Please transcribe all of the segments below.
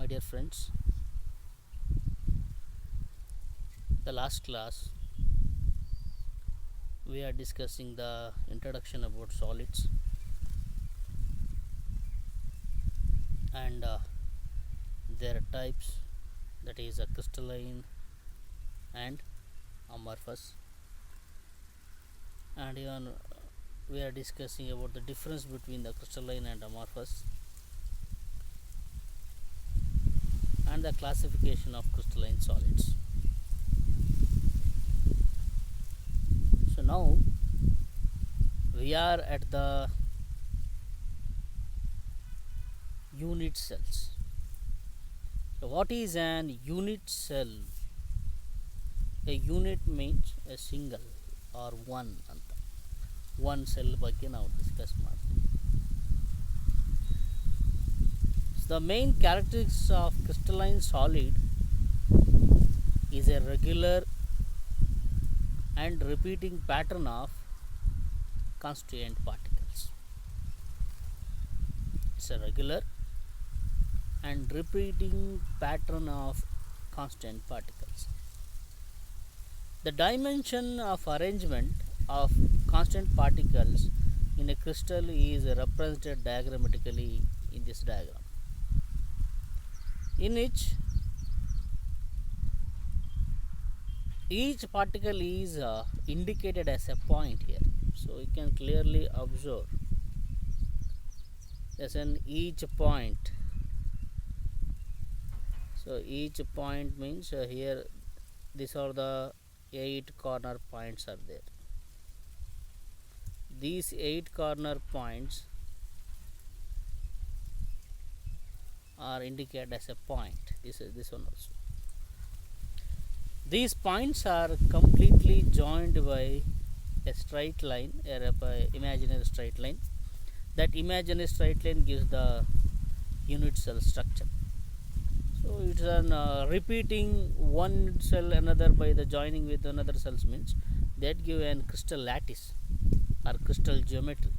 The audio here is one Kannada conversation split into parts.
dear friends, the last class we are discussing the introduction about solids and their types, that is crystalline and amorphous, and even we are discussing about the difference between the crystalline and amorphous and the classification of crystalline solids. So now we are at the unit cells. So what is an unit cell? A unit means a single or one ಅಂತ one cell ಬಗ್ಗೆ ನಾವು ಡಿಸ್ಕಸ್ ಮಾಡ್ತೀವಿ. The main characteristics of crystalline solid is a regular and repeating pattern of constituent particles. It's a regular and repeating pattern of constant particles. The dimension of arrangement of constant particles in a crystal is represented diagrammatically in this diagram, in which each particle is indicated as a point here. So you can clearly observe as an each point. So each point means here these are the 8 corner points are there. These 8 corner points are indicated as a point. This is this one also. These points are completely joined by a straight line, by imaginary straight line. That imaginary straight line gives the unit cell structure. So it's an repeating one cell another by the joining with another cells means that give an crystal lattice or crystal geometry.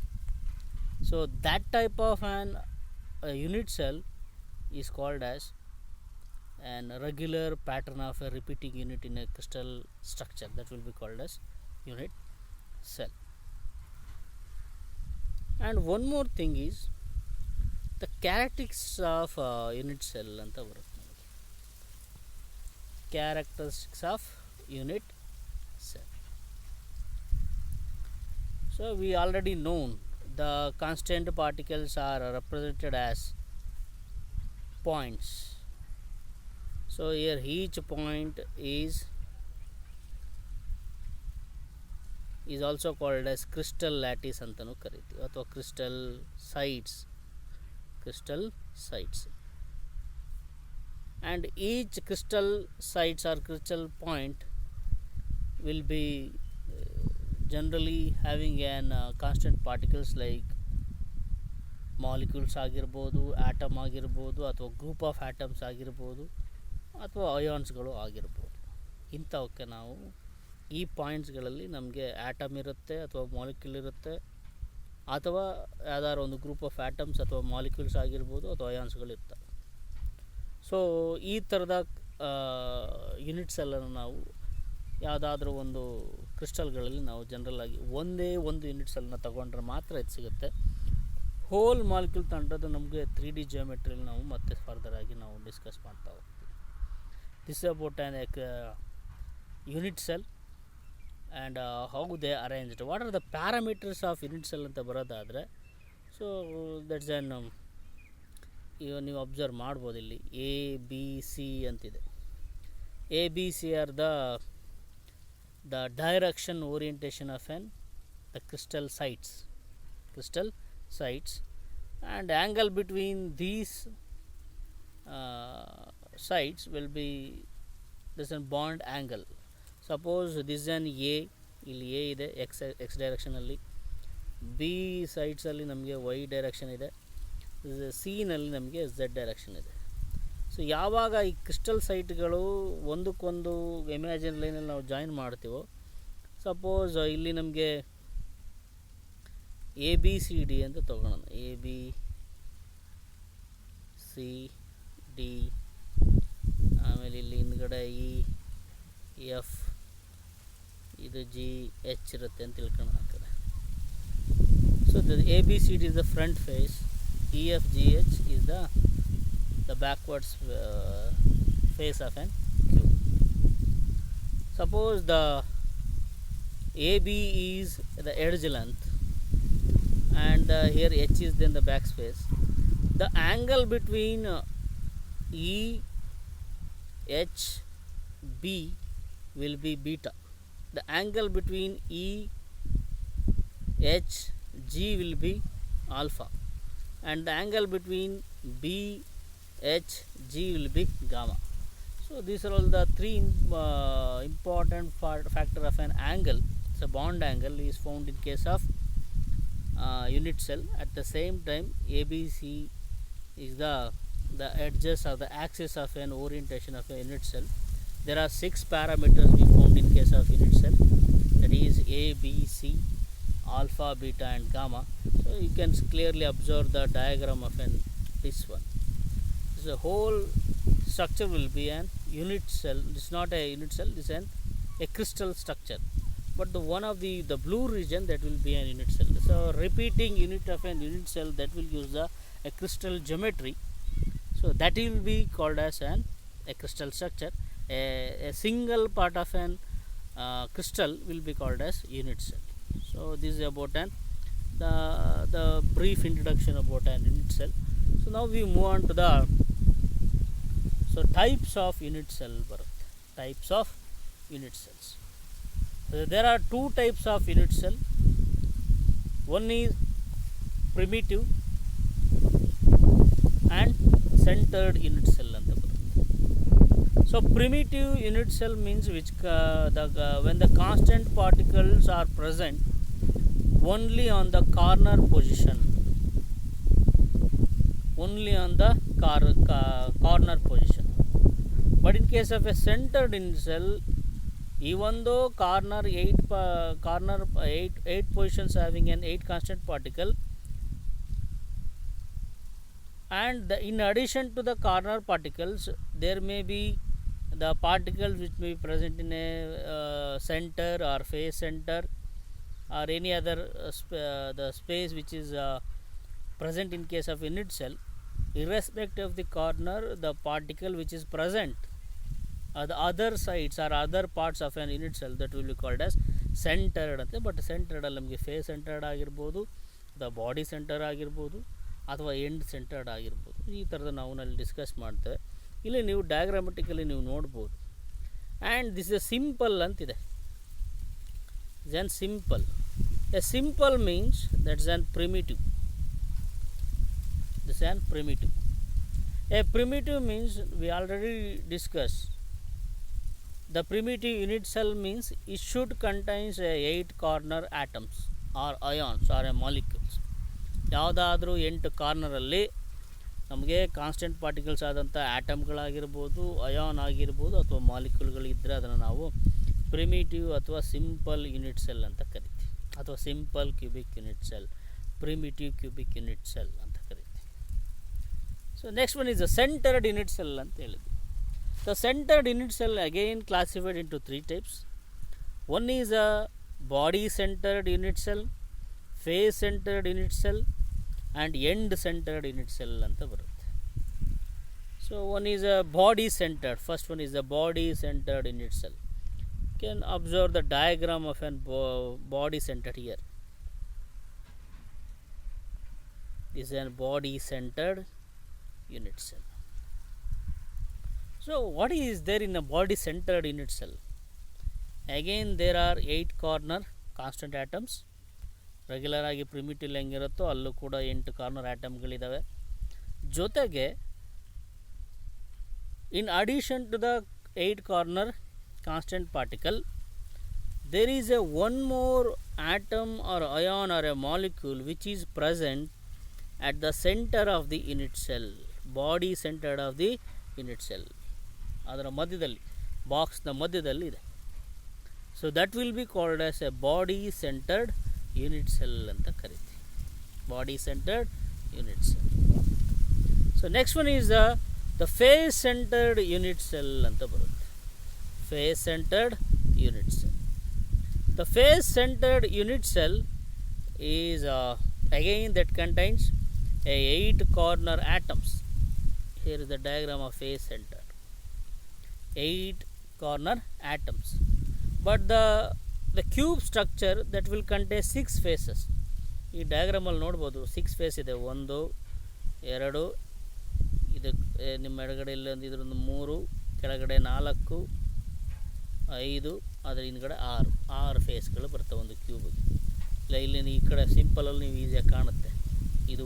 So that type of an unit cell is called as an regular pattern of a repeating unit in a crystal structure, that will be called as unit cell. And one more thing is the characteristics of unit cell anta barutte. Characteristics of unit cell. So we already know the constant particles are represented as points. So here each point is also called as crystal lattice antanu ಕರೀತೀವಿ ಅಥವಾ crystal sites. And each crystal sites or crystal point will be generally having an constant particles like molecules ಆಗಿರ್ಬೋದು, ಆಟಮ್ ಆಗಿರ್ಬೋದು, ಅಥವಾ ಗ್ರೂಪ್ ಆಫ್ ಆಟಮ್ಸ್ ಆಗಿರ್ಬೋದು, ಅಥವಾ ಅಯಾನ್ಸ್ಗಳು ಆಗಿರ್ಬೋದು. ಇಂಥವಕ್ಕೆ ನಾವು ಈ ಪಾಯಿಂಟ್ಸ್ಗಳಲ್ಲಿ ನಮಗೆ ಆಟಮ್ ಇರುತ್ತೆ ಅಥವಾ ಮಾಲಿಕ್ಯೂಲ್ ಇರುತ್ತೆ, ಅಥವಾ ಯಾವ್ದಾದ್ರು ಒಂದು ಗ್ರೂಪ್ ಆಫ್ ಆಟಮ್ಸ್ ಅಥವಾ ಮಾಲಿಕ್ಯೂಲ್ಸ್ ಆಗಿರ್ಬೋದು ಅಥವಾ ಅಯಾನ್ಸ್ಗಳು ಇರ್ತವೆ. ಸೊ ಈ ಥರದ ಯೂನಿಟ್ ಸೆಲ್ಲನ್ನು ನಾವು ಯಾವುದಾದ್ರೂ ಒಂದು ಕ್ರಿಸ್ಟಲ್ಗಳಲ್ಲಿ ನಾವು ಜನರಲ್ಲಾಗಿ ಒಂದೇ ಒಂದು ಯೂನಿಟ್ ಸೆಲ್ನ ತಗೊಂಡ್ರೆ ಮಾತ್ರ ಇದು ಸಿಗುತ್ತೆ. ಹೋಲ್ ಮಾಲಿಕ್ಯೂಲ್ ತಗೊಂಡ್ರೆ ನಮಗೆ 3D ಜಿಯೋಮೆಟ್ರಿಯಲ್ಲಿ ನಾವು ಮತ್ತೆ ಫರ್ದರ್ ಆಗಿ ನಾವು ಡಿಸ್ಕಸ್ ಮಾಡ್ತಾ ಹೋಗ್ತೀವಿ. This about on unit cell and how they arranged. What are the parameters of unit cell ಅಂತ ಬರೋದಾದರೆ, ಸೊ ದಟ್ಸ್ ಆ್ಯನ್ ಈಗ ನೀವು ಅಬ್ಸರ್ವ್ ಮಾಡ್ಬೋದು. ಇಲ್ಲಿ ಎ ಬಿ ಸಿ ಅಂತಿದೆ. A b C are the direction orientation of the crystal sites and angle between these sites will be this is bond angle. Suppose this is an A, ಇಲ್ಲಿ A ಇದೆ x ಡೈರೆಕ್ಷನ್ ಅಲ್ಲಿ, B ಸೈಡ್ಸ್ ಅಲ್ಲಿ ನಮಗೆ y ಡೈರೆಕ್ಷನ್ ಇದೆ, C ನಲ್ಲಿ ನಮಗೆ z ಡೈರೆಕ್ಷನ್ ಇದೆ. ಸೊ ಯಾವಾಗ ಈ ಕ್ರಿಸ್ಟಲ್ ಸೈಟ್ಗಳು ಒಂದಕ್ಕೊಂದು ಇಮ್ಯಾಜಿನ್ ಲೈನಲ್ಲಿ ನಾವು ಜಾಯಿನ್ ಮಾಡ್ತೀವೋ, ಸಪೋಸ್ ಇಲ್ಲಿ ನಮಗೆ ಎ ಬಿ ಸಿ ಡಿ ಅಂತ ತೊಗೊಳೋಣ. ಎ ಬಿ ಸಿ ಡಿ ಆಮೇಲೆ ಇಲ್ಲಿ ಹಿಂದ್ಗಡೆ ಎಫ್, ಇದು ಜಿ, ಎಚ್ ಇರುತ್ತೆ ಅಂತ ತಿಳ್ಕೊಳ್ಳೋಣ ಆ ಕಡೆ. So the ABCD is the front face, EFGH is the backwards face of an cube. Suppose the AB is the edge length and here H is then the back space. The angle between EHB will be beta. The angle between EHG will be alpha, and the angle between BHG will be gamma. So these are all the three important factor of an angle. So bond angle is found in case of unit cell. At the same time, ABC is the edges of the axis of an orientation of a unit cell. There are 6 parameters we found in case of unit cell, that is A, B, C, alpha, beta and gamma. So you can clearly observe the diagram of this one. The whole structure will be an unit cell. This is not a unit cell, this is a crystal structure, but the one of the blue region, that will be an unit cell. So repeating unit of an unit cell, that will use a crystal geometry, so that will be called as a crystal structure. A single part of an crystal will be called as unit cell. So this is about the brief introduction about an unit cell. So now we move on to the types of unit cell. Types of unit cells. There are 2 types of unit cell. One is primitive and centered unit cell anta barutte. So primitive unit cell means which when the constant particles are present only on the corner position, only on the corner position. But in case of a centered unit cell, even though corner 8 positions having an 8 constant particle, and in addition to the corner particles, there may be the particles which may be present in a center or face center or any other the space which is present in case of unit cell. Irrespective of the corner, the particle which is present the other sides or other parts of an unit cell, that will be called as centered ante. But centered ಅಲ್ಲಿ ನಮಗೆ ಫೇಸ್ ಸೆಂಟರ್ಡ್ ಆಗಿರ್ಬೋದು, ಅಥವಾ ಬಾಡಿ ಸೆಂಟರ್ ಆಗಿರ್ಬೋದು, ಅಥವಾ ಎಂಡ್ ಸೆಂಟರ್ಡ್ ಆಗಿರ್ಬೋದು. ಈ ಥರದ ನಾವು ನಲ್ಲಿ ಡಿಸ್ಕಸ್ ಮಾಡ್ತೇವೆ. ಇಲ್ಲಿ ನೀವು ಡಯಾಗ್ರಾಮೆಟಿಕಲಿ ನೀವು ನೋಡ್ಬೋದು. ಆ್ಯಂಡ್ ದಿಸ್ ಇಸ್ ಸಿಂಪಲ್ ಅಂತಿದೆ. Simple. A simple means that's an primitive. This is an primitive. A primitive means we already discussed. The primitive unit cell means it should contains 8 corner atoms or ions or molecules. ಯಾವುದಾದ್ರೂ 8 ಕಾರ್ನರಲ್ಲಿ ನಮಗೆ ಕಾನ್ಸ್ಟೆಂಟ್ ಪಾರ್ಟಿಕಲ್ಸ್ ಆದಂಥ ಆಟಮ್ಗಳಾಗಿರ್ಬೋದು, ಅಯಾನ್ ಆಗಿರ್ಬೋದು, ಅಥವಾ ಮಾಲಿಕ್ಯೂಲ್ಗಳಿದ್ದರೆ ಅದನ್ನು ನಾವು ಪ್ರಿಮಿಟಿವ್ ಅಥವಾ ಸಿಂಪಲ್ ಯೂನಿಟ್ ಸೆಲ್ ಅಂತ ಕರಿತೀವಿ, ಅಥವಾ simple cubic unit cell, primitive cubic unit cell ಅಂತ ಕರಿತೀವಿ. So next one is the centred unit cell ಅಂತ ಹೇಳಿದ್ವಿ. The centered unit cell again classified into 3 types. One is a body centered unit cell, face centered unit cell and end centered unit cell anta barutte. So one is a body centered. First one is the body centered unit cell. You can observe the diagram of an body centered here. This is a body centered unit cell. So what is there in a body centered unit cell? Again there are 8 corner constant atoms. Regular ಆಗಿ ಪ್ರಿಮಿಟಿವ್ ಹೆಂಗಿರುತ್ತೋ ಅಲ್ಲೂ ಕೂಡ 8 ಕಾರ್ನರ್ ಆಟಮ್ಗಳಿದ್ದಾವೆ. ಜೊತೆಗೆ in addition to the 8 corner constant particle, there is a one more atom or ion or a molecule which is present at the center of the unit cell, body centered of the unit cell. ಅದರ ಮಧ್ಯದಲ್ಲಿ, ಬಾಕ್ಸ್ನ ಮಧ್ಯದಲ್ಲಿ ಇದೆ. So that will be called as a body centred unit cell ಅಂತ ಕರಿತೀವಿ. Body centred unit cell. So next one is the the face centred unit cell ಅಂತ ಬರುತ್ತೆ. Face centred unit cell. The face centered unit cell is again that contains a 8 corner atoms. Here is the diagram of face centered. 8 corner atoms. But the cube structure that will contain 6 faces. ಈ ಡಯಾಗ್ರಾಮಲ್ಲಿ ನೋಡ್ಬೋದು 6 ಫೇಸ್ ಇದೆ. 1 2 ಇದು ನಿಮ್ಮ ಎಡಗಡೆ ಇಲ್ಲೊಂದು ಇದರೊಂದು 3 ಕೆಳಗಡೆ 4 5 ಅದರ ಹಿಂದ್ಗಡೆ 6 ಫೇಸ್ಗಳು ಬರ್ತವೆ ಒಂದು ಕ್ಯೂಬಿಗೆ. ಇಲ್ಲ ಇಲ್ಲಿ ಈ ಕಡೆ ಸಿಂಪಲಲ್ಲಿ ನೀವು ಈಸಿಯಾಗಿ ಕಾಣುತ್ತೆ. ಇದು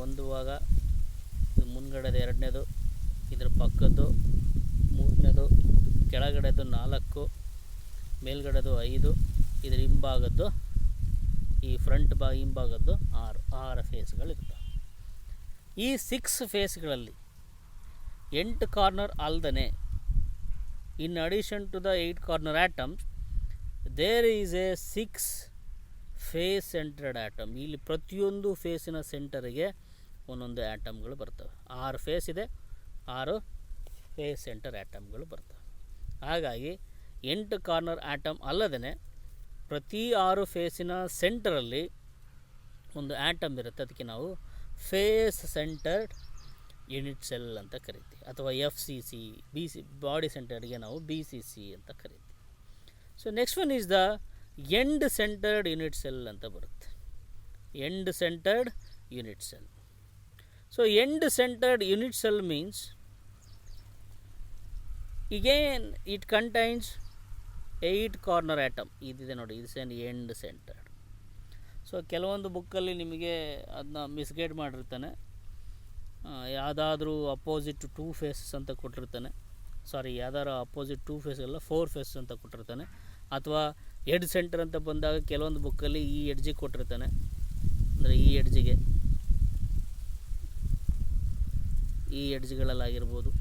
ಒಂದು ಭಾಗ, ಇದು ಮುಂದ್ಗಡೆದು 2ನೇದು, ಇದ್ರ ಪಕ್ಕದ್ದು 3ನೇದು, ಕೆಳಗಡೆದು 4, ಮೇಲ್ಗಡೆದು 5, ಇದ್ರ ಹಿಂಭಾಗದ್ದು ಈ ಫ್ರಂಟ್ ಹಿಂಭಾಗದ್ದು 6 ಫೇಸ್ಗಳಿರ್ತವೆ. ಈ 6 ಫೇಸ್ಗಳಲ್ಲಿ 8 ಕಾರ್ನರ್ ಅಲ್ಲದೆ, in addition to the 8 corner atoms, there is a 6 face centered atom. ಇಲ್ಲಿ ಪ್ರತಿಯೊಂದು ಫೇಸಿನ ಸೆಂಟರಿಗೆ ಒಂದೊಂದು ಆಟಮ್ಗಳು ಬರ್ತವೆ. 6 ಫೇಸ್ ಇದೆ, 6 ಫೇಸ್ ಸೆಂಟರ್ ಆಟಮ್ಗಳು ಬರ್ತವೆ. ಹಾಗಾಗಿ 8 ಕಾರ್ನರ್ ಆಟಮ್ ಅಲ್ಲದೇ ಪ್ರತಿ 6 ಫೇಸಿನ ಸೆಂಟರಲ್ಲಿ ಒಂದು ಆಟಮ್ ಇರುತ್ತೆ. ಅದಕ್ಕೆ ನಾವು ಫೇಸ್ ಸೆಂಟರ್ಡ್ ಯೂನಿಟ್ ಸೆಲ್ ಅಂತ ಕರಿತೀವಿ, ಅಥವಾ FCC. ಬಾಡಿ ಸೆಂಟರ್ಡ್ಗೆ ನಾವು BCC ಅಂತ ಕರಿತೀವಿ. So next one is the end centred unit cell ಅಂತ ಬರುತ್ತೆ. End centred unit cell. So end centred unit cell means again it contains 8 corner atom. ಇದಿದೆ ನೋಡಿ, it's an end centred. So ಕೆಲವೊಂದು ಬುಕ್ಕಲ್ಲಿ ನಿಮಗೆ ಅದನ್ನ ಮಿಸ್ಗೈಡ್ ಮಾಡಿರ್ತಾನೆ. ಯಾವುದಾದ್ರೂ ಅಪೋಸಿಟ್ 2 ಫೇಸಸ್ ಅಂತ ಕೊಟ್ಟಿರ್ತಾನೆ. ಯಾವ್ದಾದ್ರು ಅಪೋಸಿಟ್ 2 ಫೇಸ್ ಅಲ್ಲ, 4 ಫೇಸ್ ಅಂತ ಕೊಟ್ಟಿರ್ತಾನೆ. ಅಥವಾ ಎಡ್ ಸೆಂಟರ್ ಅಂತ ಬಂದಾಗ ಕೆಲವೊಂದು ಬುಕ್ಕಲ್ಲಿ ಈ ಎಡ್ಜಿಗೆ ಕೊಟ್ಟಿರ್ತಾನೆ. ಅಂದರೆ ಈ ಎಡ್ಜ್ಗಳಲ್ಲಾಗಿರ್ಬೋದು,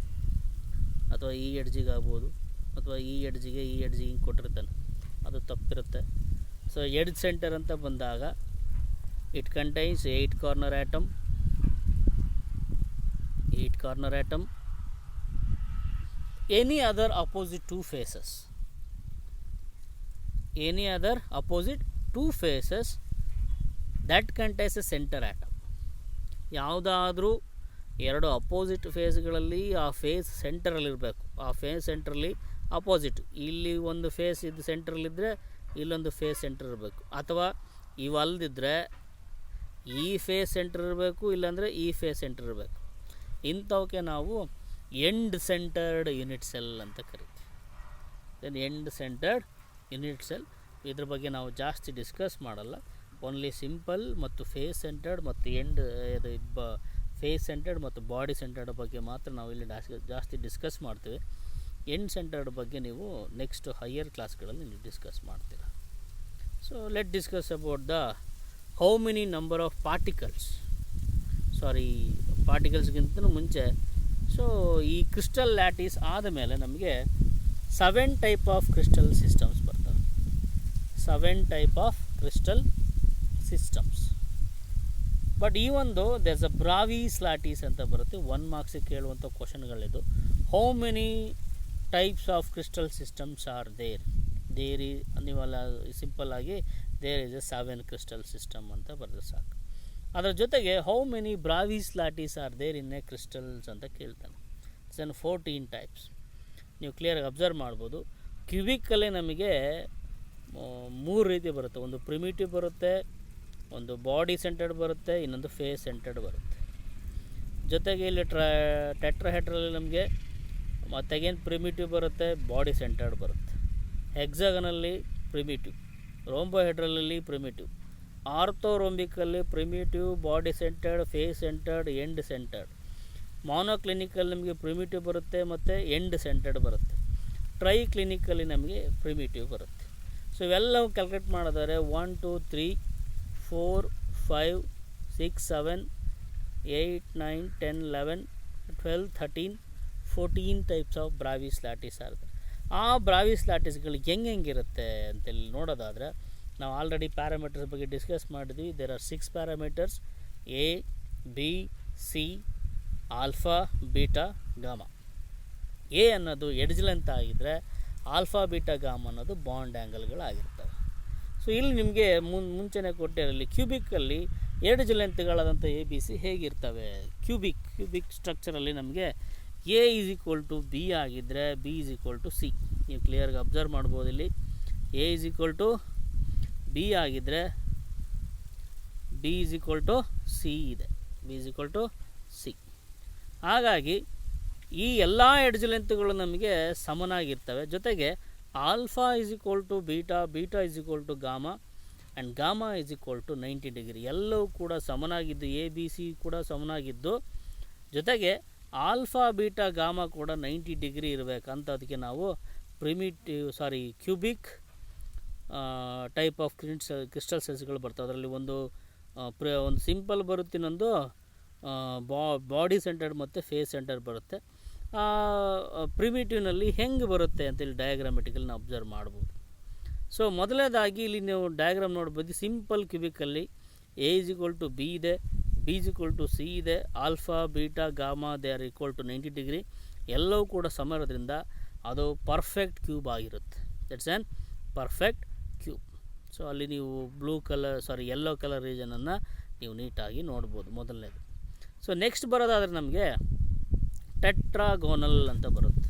ಅಥವಾ ಈ ಎಡ್ಜಿಗೆ ಆಗ್ಬೋದು, ಅಥವಾ ಈ ಎಡ್ಜಿಗೆ ಹಿಂಗೆ ಕೊಟ್ಟಿರ್ತಾನೆ. ಅದು ತಪ್ಪಿರುತ್ತೆ. ಸೊ ಎಡ್ ಸೆಂಟರ್ ಅಂತ ಬಂದಾಗ it contains 8 corner atom. 8 corner atom. Any other opposite 2 faces. Any other opposite 2 faces that contains a center atom. ಯಾವುದಾದ್ರೂ 2 ಅಪೋಸಿಟ್ ಫೇಸ್ಗಳಲ್ಲಿ ಆ ಫೇಸ್ ಸೆಂಟರಲ್ಲಿರಬೇಕು. ಆ ಫೇಸ್ ಸೆಂಟ್ರಲ್ಲಿ ಅಪೋಸಿಟ್, ಇಲ್ಲಿ ಒಂದು ಫೇಸ್ ಇದು ಸೆಂಟ್ರಲ್ಲಿದ್ದರೆ ಇಲ್ಲೊಂದು ಫೇಸ್ ಸೆಂಟರ್ ಇರಬೇಕು. ಅಥವಾ ಇವಲ್ಲದಿದ್ದರೆ ಈ ಫೇಸ್ ಸೆಂಟರ್ ಇರಬೇಕು, ಇಲ್ಲಾಂದರೆ ಈ ಫೇಸ್ ಸೆಂಟರ್ ಇರಬೇಕು. ಇಂಥವಕ್ಕೆ ನಾವು ಎಂಡ್ ಸೆಂಟರ್ಡ್ ಯೂನಿಟ್ ಸೆಲ್ ಅಂತ ಕರಿತೀವಿ. Then end centred unit cell, ಇದ್ರ ಬಗ್ಗೆ ನಾವು ಜಾಸ್ತಿ ಡಿಸ್ಕಸ್ ಮಾಡಲ್ಲ. ಓನ್ಲಿ ಸಿಂಪಲ್ ಮತ್ತು ಫೇಸ್ ಸೆಂಟರ್ಡ್ ಮತ್ತು ಫೇಸ್ ಸೆಂಟರ್ಡ್ ಮತ್ತು ಬಾಡಿ ಸೆಂಟರ್ಡ್ ಬಗ್ಗೆ ಮಾತ್ರ ನಾವು ಇಲ್ಲಿ ಜಾಸ್ತಿ ಡಿಸ್ಕಸ್ ಮಾಡ್ತೀವಿ. ಎಂಡ್ ಸೆಂಟರ್ಡ್ ಬಗ್ಗೆ ನೀವು ನೆಕ್ಸ್ಟ್ ಹೈಯರ್ ಕ್ಲಾಸ್ಗಳಲ್ಲಿ ನೀವು ಡಿಸ್ಕಸ್ ಮಾಡ್ತೀರ. So let discuss about the how many number of ಪಾರ್ಟಿಕಲ್ಸ್ಗಿಂತ ಮುಂಚೆ. ಸೊ ಈ ಕ್ರಿಸ್ಟಲ್ ಲ್ಯಾಟಿಸ್ ಆದಮೇಲೆ ನಮಗೆ 7 ಟೈಪ್ ಆಫ್ ಕ್ರಿಸ್ಟಲ್ ಸಿಸ್ಟಮ್ಸ್ ಬರ್ತವೆ. 7 type of crystal systems. But ಈ ಒಂದು ದೇರ್ಸ್ ಅ ಬ್ರಾವೀಸ್ ಲ್ಯಾಟಿಸ್ ಅಂತ ಬರುತ್ತೆ. 1 ಮಾರ್ಕ್ಸಿಗೆ ಕೇಳುವಂಥ ಕ್ವಶನ್ಗಳಿದು. How many types of crystal systems are there ನೀವೆಲ್ಲ ಸಿಂಪಲ್ ಆಗಿ there is a 7 crystal system ಅಂತ ಬರೆದ್ರೆ ಸಾಕು. ಅದರ ಜೊತೆಗೆ how many Bravais lattice are there in a crystals ಅಂತ ಕೇಳ್ತಾನೆ. It's 14 types. ನೀವು ಕ್ಲಿಯರಾಗಿ ಅಬ್ಸರ್ವ್ ಮಾಡ್ಬೋದು. ಕ್ಯೂಬಿಕಲ್ಲೇ ನಮಗೆ 3 ರೀತಿ ಬರುತ್ತೆ. ಒಂದು ಪ್ರಿಮಿಟಿವ್ ಬರುತ್ತೆ, ಒಂದು ಬಾಡಿ ಸೆಂಟರ್ಡ್ ಬರುತ್ತೆ, ಇನ್ನೊಂದು ಫೇಸ್ ಸೆಂಟರ್ಡ್ ಬರುತ್ತೆ. ಜೊತೆಗೆ ಇಲ್ಲಿ ಟೆಟ್ರಾಹೆಡ್ರಲ್ಲಿ ನಮಗೆ ಮತ್ತೆಗೇನು ಪ್ರಿಮಿಟಿವ್ ಬರುತ್ತೆ, ಬಾಡಿ ಸೆಂಟರ್ಡ್ ಬರುತ್ತೆ. ಹೆಕ್ಸಾಗನಲ್ಲಿ ಪ್ರಿಮಿಟಿವ್, ರೋಂಬೋಹೆಡ್ರಲಲ್ಲಿ ಪ್ರಿಮಿಟಿವ್, ಆರ್ಥೋರೋಂಬಿಕಲ್ಲಿ primitive, body centred, face centred, end centred. ಮಾನೋಕ್ಲಿನಿಕಲ್ಲಿ ನಮಗೆ ಪ್ರಿಮಿಟಿವ್ ಬರುತ್ತೆ ಮತ್ತು ಎಂಡ್ ಸೆಂಟರ್ಡ್ ಬರುತ್ತೆ. ಟ್ರೈ ಕ್ಲಿನಿಕಲ್ಲಿ ನಮಗೆ ಪ್ರಿಮಿಟಿವ್ ಬರುತ್ತೆ. ಸೊ ಇವೆಲ್ಲವೂ ಕ್ಯಾಲ್ಕುಲೇಟ್ ಮಾಡಿದರೆ 1 2 3 4 5 6 7 8 9 10 11 12 13 14 ಟೈಪ್ಸ್ ಆಫ್ ಬ್ರಾವೀಸ್ ಲ್ಯಾಟಿಸ್ ಆಗುತ್ತೆ. ಆ ಬ್ರಾವೀಸ್ ಲ್ಯಾಟಿಸ್ಗಳು ಹೆಂಗಿರುತ್ತೆ ಅಂತೇಳಿ ನೋಡೋದಾದರೆ, ನಾವು ಆಲ್ರೆಡಿ ಪ್ಯಾರಾಮೀಟರ್ಸ್ ಬಗ್ಗೆ ಡಿಸ್ಕಸ್ ಮಾಡಿದ್ವಿ. There are 6 parameters: A, B, C, alpha beta gamma. A ಅನ್ನೋದು ಎಡ್ಜ್ ಲೆಂತ್ ಆಗಿದ್ದರೆ ಆಲ್ಫಾ ಬೀಟಾ ಗಾಮಾ ಅನ್ನೋದು ಬಾಂಡ್ ಆ್ಯಂಗಲ್ಗಳಾಗಿರ್ತವೆ. ಸೊ ಇಲ್ಲಿ ನಿಮಗೆ ಮುಂಚೆನೇ ಕೊಟ್ಟಿರಲಿ ಕ್ಯೂಬಿಕ್ಕಲ್ಲಿ ಎಡ್ಜ್ ಲೆಂತ್ಗಳಾದಂಥ ಎ ಬಿ ಸಿ ಹೇಗಿರ್ತವೆ. ಕ್ಯೂಬಿಕ್ ಸ್ಟ್ರಕ್ಚರಲ್ಲಿ ನಮಗೆ a is equal to b ಆಗಿದ್ದರೆ b is equal to c. ನೀವು ಕ್ಲಿಯರ್ಗೆ ಅಬ್ಸರ್ವ್ ಮಾಡ್ಬೋದು. ಇಲ್ಲಿ a is equal to b ಆಗಿದ್ದರೆ b is equal to c ಇದೆ. B is equal to c. ಹಾಗಾಗಿ ಈ ಎಲ್ಲ ಎಡ್ಜ್ ಲೆಂತ್ಗಳು ನಮಗೆ ಸಮನಾಗಿರ್ತವೆ. ಜೊತೆಗೆ alpha is equal to beta, beta is equal to gamma and gamma is equal to 90 degree. ಎಲ್ಲವೂ ಕೂಡ ಸಮನಾಗಿದ್ದು, ಎ ಬಿ ಸಿ ಕೂಡ ಸಮನಾಗಿದ್ದು, ಜೊತೆಗೆ ಆಲ್ಫಾ ಬೀಟಾ ಗಾಮಾ ಕೂಡ 90 ಡಿಗ್ರಿ ಇರಬೇಕಂತ ಅದಕ್ಕೆ ನಾವು ಕ್ಯೂಬಿಕ್ ಟೈಪ್ ಆಫ್ ಕ್ರಿಸ್ಟಲ್ ಸೆಲ್ಸ್ಗಳು ಬರ್ತವೆ. ಅದರಲ್ಲಿ ಒಂದು ಸಿಂಪಲ್ ಬರುತ್ತೆ, ಇನ್ನೊಂದು ಬಾಡಿ ಸೆಂಟರ್ಡ್ ಮತ್ತು ಫೇಸ್ ಸೆಂಟರ್ಡ್ ಬರುತ್ತೆ. ಪ್ರಿಮಿಟಿವ್ನಲ್ಲಿ ಹೆಂಗೆ ಬರುತ್ತೆ ಅಂತೇಳಿ ಡಯಾಗ್ರಾಮೆಟಿಕಲ್ಲಿ ನಾವು ಅಬ್ಸರ್ವ್ ಮಾಡ್ಬೋದು. ಸೊ ಮೊದಲನೇದಾಗಿ ಇಲ್ಲಿ ನೀವು ಡಯಾಗ್ರಾಮ್ ನೋಡ್ಬೋದು. ಸಿಂಪಲ್ ಕ್ಯೂಬಿಕಲ್ಲಿ a is equal to b ಇದೆ, b is equal to c ಇದೆ, alpha beta gamma they are equal to 90 degree. ಎಲ್ಲವೂ ಕೂಡ ಸಮ ಇರೋದ್ರಿಂದ ಅದು ಪರ್ಫೆಕ್ಟ್ ಕ್ಯೂಬ್ ಆಗಿರುತ್ತೆ. That's an perfect cube. So ಅಲ್ಲಿ ನೀವು ಯೆಲ್ಲೋ ಕಲರ್ ರೀಜನನ್ನು ನೀವು ನೀಟಾಗಿ ನೋಡ್ಬೋದು ಮೊದಲನೇದು. ಸೊ ನೆಕ್ಸ್ಟ್ ಬರೋದಾದರೆ ನಮಗೆ ಟೆಟ್ರಾಗೋನಲ್ ಅಂತ ಬರುತ್ತೆ.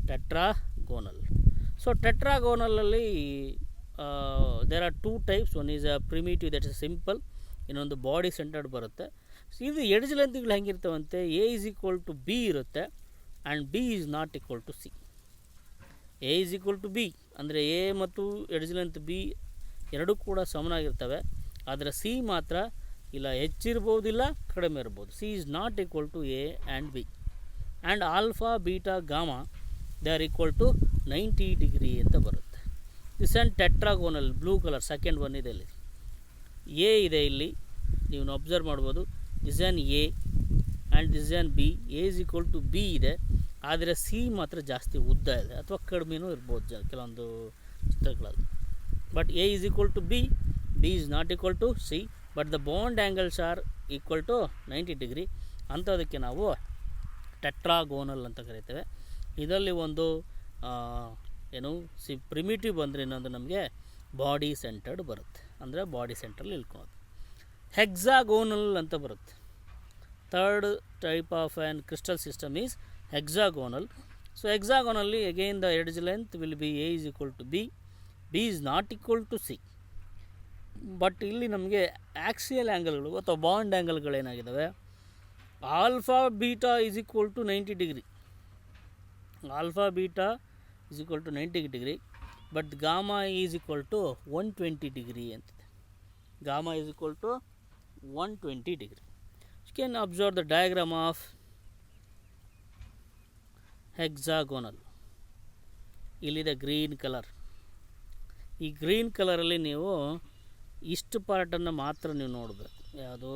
ಟೆಟ್ರಾಗೋನಲ್. ಸೊ ಟೆಟ್ರಾಗೋನಲಲ್ಲಿ there are 2 types. One is a primitive, that is simple. ಇನ್ನೊಂದು ಬಾಡಿ ಸೆಂಟರ್ಡ್ ಬರುತ್ತೆ. ಸೊ ಇದು ಎಡ್ಜ್ ಲೆಂತ್ಗಳು ಹೆಂಗಿರ್ತವಂತೆ, a is equal to b ಇರುತ್ತೆ and b is not equal to c. A is equal to b ಅಂದರೆ ಎ ಮತ್ತು ಎಡ್ಜ್ ಲೆಂತ್ ಬಿ ಎರಡೂ ಕೂಡ ಸಮನಾಗಿರ್ತವೆ. ಆದರೆ ಸಿ ಮಾತ್ರ ಇಲ್ಲ ಹೆಚ್ಚಿರ್ಬೋದಿಲ್ಲ, ಕಡಿಮೆ ಇರ್ಬೋದು. C is not equal to a and b. And alpha beta gamma they are equal to 90 degree ಅಂತ ಬರುತ್ತೆ. This and tetragonal blue colour second one ಇದೆ. ಇಲ್ಲಿ ಎ ಇದೆ, ಇಲ್ಲಿ ನೀವು ಅಬ್ಸರ್ವ್ ಮಾಡ್ಬೋದು. This an a and this an b. A is equal to b ಇದೆ, ಆದರೆ ಸಿ ಮಾತ್ರ ಜಾಸ್ತಿ ಉದ್ದ ಇದೆ, ಅಥವಾ ಕಡಿಮೆನೂ ಇರ್ಬೋದು ಕೆಲವೊಂದು ಚಿತ್ರಗಳಲ್ಲಿ. But a is equal to b, b is not equal to c, but the bond angles are equal to 90 degree. ಅಂಥದಕ್ಕೆ ನಾವು ಟೆಟ್ರಾಗೋನಲ್ ಅಂತ ಕರಿತೇವೆ. ಇದರಲ್ಲಿ ಒಂದು ಪ್ರಿಮಿಟಿವ್ ಬಂದರೆ ಇನ್ನೊಂದು ನಮಗೆ ಬಾಡಿ ಸೆಂಟರ್ಡ್ ಬರುತ್ತೆ, ಅಂದರೆ ಬಾಡಿ ಸೆಂಟ್ರಲ್ಲಿ ಇಳ್ಕೊಳೋದು. ಹೆಕ್ಸಾಗೋನಲ್ ಅಂತ ಬರುತ್ತೆ. Third type of an crystal system is hexagonal. So ಹೆಕ್ಸಾಗೋನಲ್ಲಿ again the edge length will be a is equal to b, b is not equal to c. But ಇಲ್ಲಿ ನಮಗೆ ಆಕ್ಸಿಯಲ್ ಆ್ಯಂಗಲ್ಗಳು ಅಥವಾ ಬಾಂಡ್ ಆ್ಯಂಗಲ್ಗಳೇನಾಗಿದ್ದಾವೆ, alpha beta is equal to 90 degree. Alpha beta is equal to 90 degree, but gamma is equal to 120 degree ಅಂತಿದೆ. Gamma is equal to 120 degree. You can observe the diagram of hexagonal. ಇಲ್ಲಿದೆ ಗ್ರೀನ್ ಕಲರ್. ಈ ಗ್ರೀನ್ ಕಲರಲ್ಲಿ ನೀವು ಇಷ್ಟು ಪಾರ್ಟನ್ನು ಮಾತ್ರ ನೀವು ನೋಡಬೇಕು. ಯಾವುದು,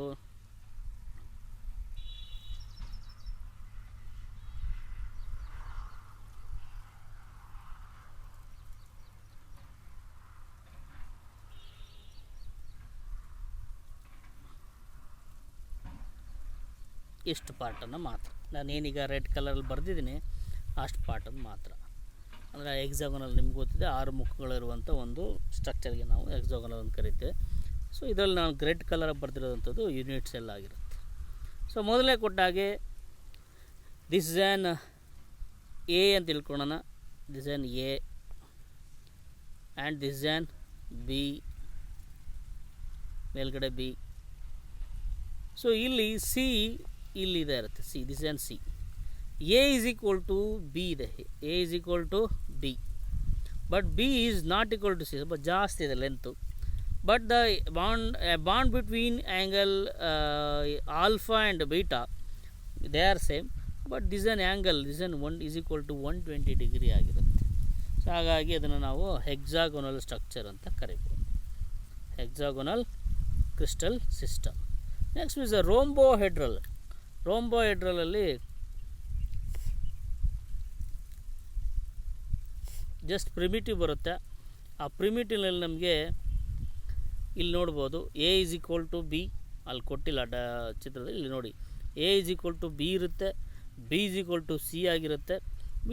ಇಷ್ಟು ಪಾರ್ಟನ್ನು ಮಾತ್ರ. ನಾನೇನೀಗ ರೆಡ್ ಕಲರಲ್ಲಿ ಬರೆದಿದ್ದೀನಿ ಅಷ್ಟು ಪಾರ್ಟನ್ನು ಮಾತ್ರ. ಅಂದರೆ ಎಕ್ಸಾಗೋನಲ್ ನಿಮ್ಗೆ ಗೊತ್ತಿದೆ, 6 ಮುಖಗಳಿರುವಂಥ ಒಂದು ಸ್ಟ್ರಕ್ಚರ್ಗೆ ನಾವು ಎಕ್ಸಾಗೋನಲ್ ಅಂತ ಕರಿತೇವೆ. ಸೊ ಇದರಲ್ಲಿ ನಾವು ರೆಡ್ ಕಲರ್ ಬರೆದಿರೋವಂಥದ್ದು ಯೂನಿಟ್ ಸೆಲ್ ಆಗಿರುತ್ತೆ. ಸೊ ಮೊದಲೇ ಕೊಟ್ಟಾಗೆ ದಿಸ್ ಇಸ್ ಆ್ಯನ್ ಎ ಅಂತ ತಿಳ್ಕೊಳ್ಳೋಣ. This an a and this an b, ಮೇಲ್ಗಡೆ ಬಿ. ಸೊ ಇಲ್ಲಿ ಸಿ ಇಲ್ಲಿದೆ ಇರುತ್ತೆ, c. This an c. A is equal to b ಇದೆ. A is equal to b, but b is not equal to c. ಸ್ವಲ್ಪ ಜಾಸ್ತಿ ಇದೆ length. But the bond between angle alpha and beta they are same, but this on angle this on 1 is equal to 120 degree ಆಗಿರುತ್ತೆ. ಸೊ ಹಾಗಾಗಿ ಅದನ್ನು ನಾವು ಹೆಕ್ಸಾಗೋನಲ್ ಸ್ಟ್ರಕ್ಚರ್ ಅಂತ ಕರಿಬೋದು. Hexagonal crystal system. Next is a rhombohedral. ರೋಂಬೋಹೆಡ್ರಲಲ್ಲಿ ಜಸ್ಟ್ ಪ್ರಿಮಿಟಿವ್ ಬರುತ್ತೆ. ಆ ಪ್ರಿಮಿಟಿವ್ನಲ್ಲಿ ನಮಗೆ ಇಲ್ಲಿ ನೋಡ್ಬೋದು a is equal to b. ಅಲ್ಲಿ ಕೊಟ್ಟಿಲ್ಲ ಚಿತ್ರದಲ್ಲಿ, ಇಲ್ಲಿ ನೋಡಿ a is equal to b ಇರುತ್ತೆ, b is equal to c ಆಗಿರುತ್ತೆ.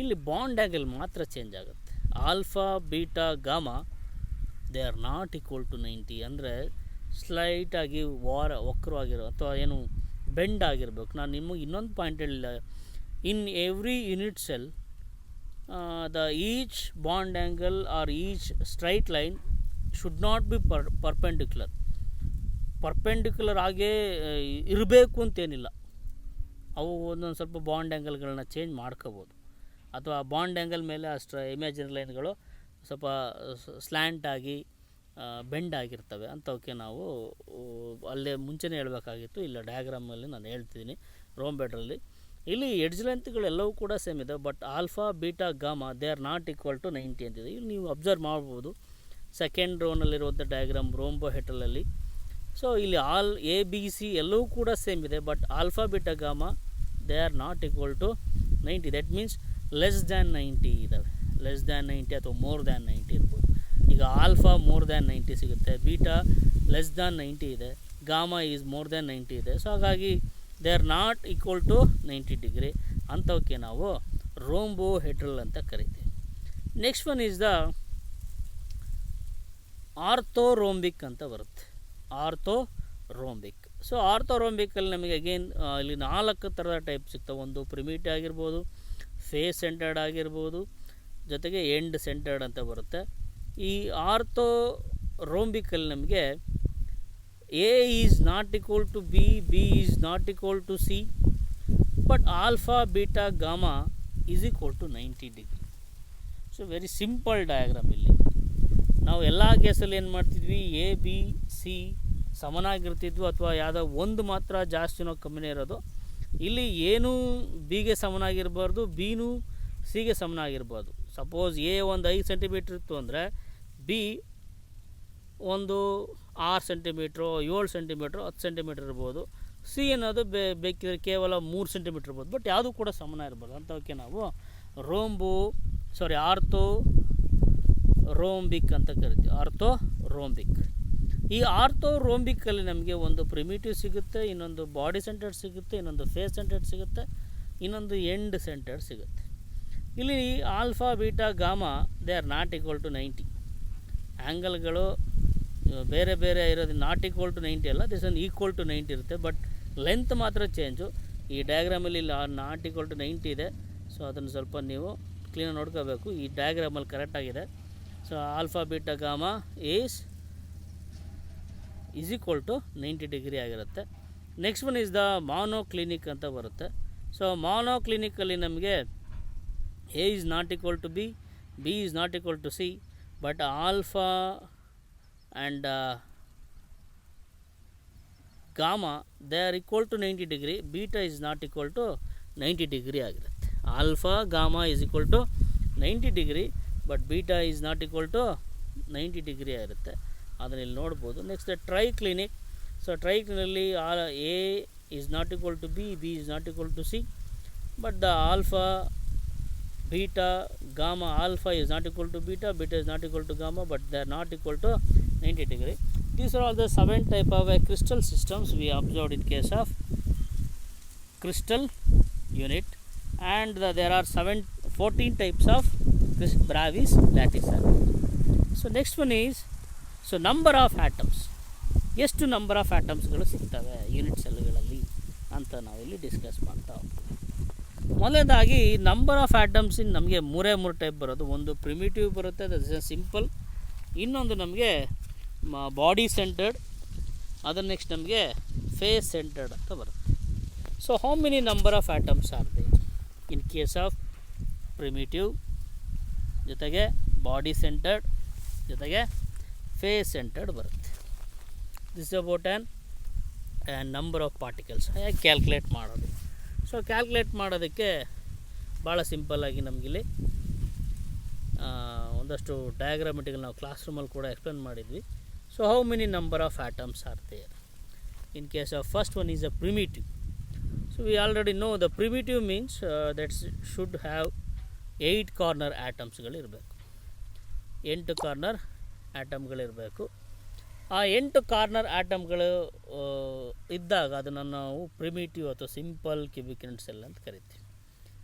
ಇಲ್ಲಿ ಬಾಂಡ್ ಆ್ಯಂಗಲ್ ಮಾತ್ರ ಚೇಂಜ್ ಆಗುತ್ತೆ. Alpha beta gamma they are not equal to 90. ಅಂದರೆ ಸ್ಲೈಟಾಗಿ ವಕ್ರವಾಗಿರೋ ಅಥವಾ ಏನು ಬೆಂಡ್ ಆಗಿರಬೇಕು. ನಾನು ನಿಮಗೆ ಇನ್ನೊಂದು ಪಾಯಿಂಟ್ ಹೇಳಿಲ್ಲ, in every unit cell the each bond angle are each straight line should not be perpendicular ಆಗೇ ಇರಬೇಕು ಅಂತೇನಿಲ್ಲ. ಅವು ಒಂದೊಂದು ಸ್ವಲ್ಪ ಬಾಂಡ್ ಆ್ಯಂಗಲ್ಗಳನ್ನ ಚೇಂಜ್ ಮಾಡ್ಕೋಬೋದು, ಅಥವಾ ಬಾಂಡ್ ಆ್ಯಂಗಲ್ ಮೇಲೆ ಅಷ್ಟು ಇಮ್ಯಾಜಿನರಿ ಲೈನ್ಗಳು ಸ್ವಲ್ಪ ಸ್ಲ್ಯಾಂಟ್ ಆಗಿ ಬೆಂಡ್ ಆಗಿರ್ತವೆ. ಅಂಥವಕ್ಕೆ ನಾವು ಅಲ್ಲೇ ಮುಂಚೆನೇ ಹೇಳಬೇಕಾಗಿತ್ತು, ಇಲ್ಲ ಡಯಾಗ್ರಾಮಲ್ಲಿ ನಾನು ಹೇಳ್ತಿದ್ದೀನಿ ರೋಂಬೆಡ್ರಲ್ಲಿ. ಇಲ್ಲಿ ಎಡ್ಜ್ ಲೆಂತ್ಗಳೆಲ್ಲವೂ ಕೂಡ ಸೇಮ್ ಇದೆ, but alpha beta gamma they are not equal to 90 ಅಂತಿದೆ. ಇಲ್ಲಿ ನೀವು ಅಬ್ಸರ್ವ್ ಮಾಡ್ಬೋದು ಸೆಕೆಂಡ್ ರೋನಲ್ಲಿರುವಂಥ ಡಯಾಗ್ರಾಮ್ ರೋಂಬೋ ಹೆಟಲಲ್ಲಿ. ಸೊ ಇಲ್ಲಿ ಆಲ್ ಎ ಬಿ ಸಿ ಎಲ್ಲವೂ ಕೂಡ ಸೇಮ್ ಇದೆ, but alpha beta gamma they are not equal to 90. That means less than 90 ಇದ್ದಾವೆ. ಲೆಸ್ ದ್ಯಾನ್ 90 ಅಥವಾ ಮೋರ್ ದ್ಯಾನ್ 90 ಇರ್ಬೋದು. ಈಗ ಆಲ್ಫಾ ಮೋರ್ ದ್ಯಾನ್ 90 ಸಿಗುತ್ತೆ, ಬೀಟಾ ಲೆಸ್ ದ್ಯಾನ್ 90 ಇದೆ, ಗಾಮಾ ಈಸ್ ಮೋರ್ ದ್ಯಾನ್ 90 ಇದೆ. ಸೊ ಹಾಗಾಗಿ they are not equal to 90 degree. ಅಂಥವಕ್ಕೆ ನಾವು ರೋಂಬೋ ಹೆಡ್ರಲ್ ಅಂತ ಕರಿತೀವಿ. Next one is the orthorhombic ಅಂತ ಬರುತ್ತೆ. ಆರ್ಥೋರೋಂಬಿಕ್. ಸೊ ಆರ್ಥೋರೋಂಬಿಕಲ್ಲಿ ನಮಗೆ ಅಗೇನ್ ಇಲ್ಲಿ 4 ಥರದ ಟೈಪ್ ಸಿಗ್ತವೆ. ಒಂದು ಪ್ರಿಮಿಟಿವ್ ಆಗಿರ್ಬೋದು, ಫೇಸ್ ಸೆಂಟರ್ಡ್ ಆಗಿರ್ಬೋದು, ಜೊತೆಗೆ ಎಂಡ್ ಸೆಂಟರ್ಡ್ ಅಂತ ಬರುತ್ತೆ. ಈ ಆರ್ಥೋರೋಂಬಿಕಲ್ಲಿ ನಮಗೆ a is not equal to b, b is not equal to c, but alpha beta gamma is equal to 90 degree. So very simple diagram. ಇಲ್ಲಿ ನಾವು ಎಲ್ಲ ಕೇಸಲ್ಲಿ ಏನು ಮಾಡ್ತಿದ್ವಿ, ಎ ಬಿ ಸಿ ಸಮನಾಗಿರ್ತಿದ್ವು, ಅಥವಾ ಯಾವುದೋ ಒಂದು ಮಾತ್ರ ಜಾಸ್ತಿನೋ ಕಮ್ಮಿನೇ ಇರೋದು. ಇಲ್ಲಿ ಏನೂ ಬಿಗೆ ಸಮನಾಗಿರ್ಬಾರ್ದು, ಬಿನೂ ಸಿಗೆ ಸಮನಾಗಿರ್ಬಾರ್ದು. ಸಪೋಸ್ ಎ ಒಂದು 5 ಸೆಂಟಿಮೀಟ್ರ್ ಇತ್ತು ಅಂದರೆ ಬಿ ಒಂದು 6 ಸೆಂಟಿಮೀಟ್ರು, 7 ಸೆಂಟಿಮೀಟ್ರು, 10 ಸೆಂಟಿಮೀಟ್ರ್ ಇರ್ಬೋದು. ಸಿ ಅನ್ನೋದು ಬೇಕಿದ್ರೆ ಕೇವಲ 3 ಸೆಂಟಿಮೀಟ್ರ್ ಇರ್ಬೋದು, ಬಟ್ ಯಾವುದೂ ಕೂಡ ಸಮನ ಇರ್ಬೋದು. ಅಂಥವಕ್ಕೆ ನಾವು ಆರ್ಥೋರೋಂಬಿಕ್ ಅಂತ ಕರಿತೀವಿ. ಆರ್ಥೋರೋಂಬಿಕ್. ಈ ಆರ್ಥೋರೋಂಬಿಕ್ಕಲ್ಲಿ ನಮಗೆ ಒಂದು ಪ್ರಿಮಿಟಿವ್ ಸಿಗುತ್ತೆ, ಇನ್ನೊಂದು ಬಾಡಿ ಸೆಂಟರ್ಡ್ ಸಿಗುತ್ತೆ, ಇನ್ನೊಂದು ಫೇಸ್ ಸೆಂಟರ್ಡ್ ಸಿಗುತ್ತೆ, ಇನ್ನೊಂದು ಎಂಡ್ ಸೆಂಟರ್ಡ್ ಸಿಗುತ್ತೆ. ಇಲ್ಲಿ alpha beta gamma they are not equal to 90. ಆ್ಯಂಗಲ್ಗಳು ಬೇರೆ ಬೇರೆ ಇರೋದು ನಾಟ್ ಈಕ್ವಲ್ ಟು 90 ಅಲ್ಲ, ದಿಸ್ ಒನ್ ಈಕ್ವಲ್ ಟು 90 ಇರುತ್ತೆ, ಬಟ್ ಲೆಂತ್ ಮಾತ್ರ ಚೇಂಜು. ಈ ಡಯಾಗ್ರಾಮಲ್ಲಿ ಇಲ್ಲಿ ನಾಟ್ ಈಕ್ವಲ್ ಟು 90 ಇದೆ. ಸೊ ಅದನ್ನು ಸ್ವಲ್ಪ ನೀವು ಕ್ಲೀನಾಗಿ ನೋಡ್ಕೋಬೇಕು. ಈ ಡಯಾಗ್ರಾಮಲ್ಲಿ ಕರೆಕ್ಟಾಗಿದೆ. So alpha beta gamma is equal to 90 degree ಆಗಿರುತ್ತೆ. Next one is the monoclinic ಅಂತ ಬರುತ್ತೆ. ಸೊ ಮಾನೋಕ್ಲಿನಿಕಲ್ಲಿ ನಮಗೆ a is not equal to b, b is not equal to c, but alpha and gamma they are equal to 90 degree. Beta is not equal to 90 degree ಆಗಿರುತ್ತೆ. Alpha gamma is equal to 90 degree, but beta is not equal to 90 degree ಆಗಿರುತ್ತೆ. ಅದನ್ನು ಇಲ್ಲಿ ನೋಡ್ಬೋದು. Next triclinic. ಸೊ ಟ್ರೈ ಕ್ಲಿನಲ್ಲಿ a is not equal to b, b is not equal to c, but the alpha beta gamma alpha is not equal to beta, beta is not equal to gamma, but they are not equal to 90 degree. These are all the 7 type of crystal systems we observed in case of crystal unit, and there are 14 types of Bravais lattice. So next one is, so number of atoms. ಎಷ್ಟು ನಂಬರ್ ಆಫ್ ಆಟಮ್ಸ್ಗಳು ಸಿಗ್ತವೆ ಯೂನಿಟ್ ಸೆಲ್ಗಳಲ್ಲಿ ಅಂತ ನಾವಿಲ್ಲಿ ಡಿಸ್ಕಸ್ ಮಾಡ್ತಾ ಹೋಗ್ತೀವಿ. ಮೊದಲನೇದಾಗಿ ನಂಬರ್ ಆಫ್ ಆಟಮ್ಸ್ ನಮಗೆ 3 ಟೈಪ್ ಬರೋದು. ಒಂದು ಪ್ರಿಮಿಟಿವ್ ಬರುತ್ತೆ, ದಟ್ ಇಸ್ ಸಿಂಪಲ್. ಇನ್ನೊಂದು ನಮಗೆ ಬಾಡಿ ಸೆಂಟರ್ಡ್, ಅದರ ನೆಕ್ಸ್ಟ್ ನಮಗೆ ಫೇಸ್ ಸೆಂಟರ್ಡ್ ಅಂತ ಬರುತ್ತೆ. So how many number of atoms are they in case of primitive, ಜೊತೆಗೆ ಬಾಡಿ ಸೆಂಟರ್ಡ್, ಜೊತೆಗೆ ಫೇಸ್ ಸೆಂಟರ್ಡ್ ಬರುತ್ತೆ. This is about an number of particles. ಹೇಗೆ ಕ್ಯಾಲ್ಕುಲೇಟ್ ಮಾಡೋದು? ಸೊ ಕ್ಯಾಲ್ಕುಲೇಟ್ ಮಾಡೋದಕ್ಕೆ ಭಾಳ ಸಿಂಪಲ್ಲಾಗಿ ನಮಗಿಲ್ಲಿ ಒಂದಷ್ಟು ಡಯಾಗ್ರಾಮೆಟಿಕ್ ನಾವು ಕ್ಲಾಸ್ ರೂಮಲ್ಲಿ ಕೂಡ ಎಕ್ಸ್ಪ್ಲೇನ್ ಮಾಡಿದ್ವಿ. So how many number of atoms are there in case of first one is a primitive. So we already know the primitive means that should have 8 corner ಆಟಮ್ಸ್ಗಳಿರಬೇಕು, 8 ಕಾರ್ನರ್ ಆಟಮ್ಗಳಿರಬೇಕು. ಆ 8 ಕಾರ್ನರ್ ಆಟಮ್ಗಳು ಇದ್ದಾಗ ಅದನ್ನು ನಾವು ಪ್ರಿಮಿಟಿವ್ ಅಥವಾ ಸಿಂಪಲ್ ಕ್ಯೂಬಿಕ್ ಯೂನಿಟ್ ಸೆಲ್ ಅಂತ ಕರಿತೀವಿ.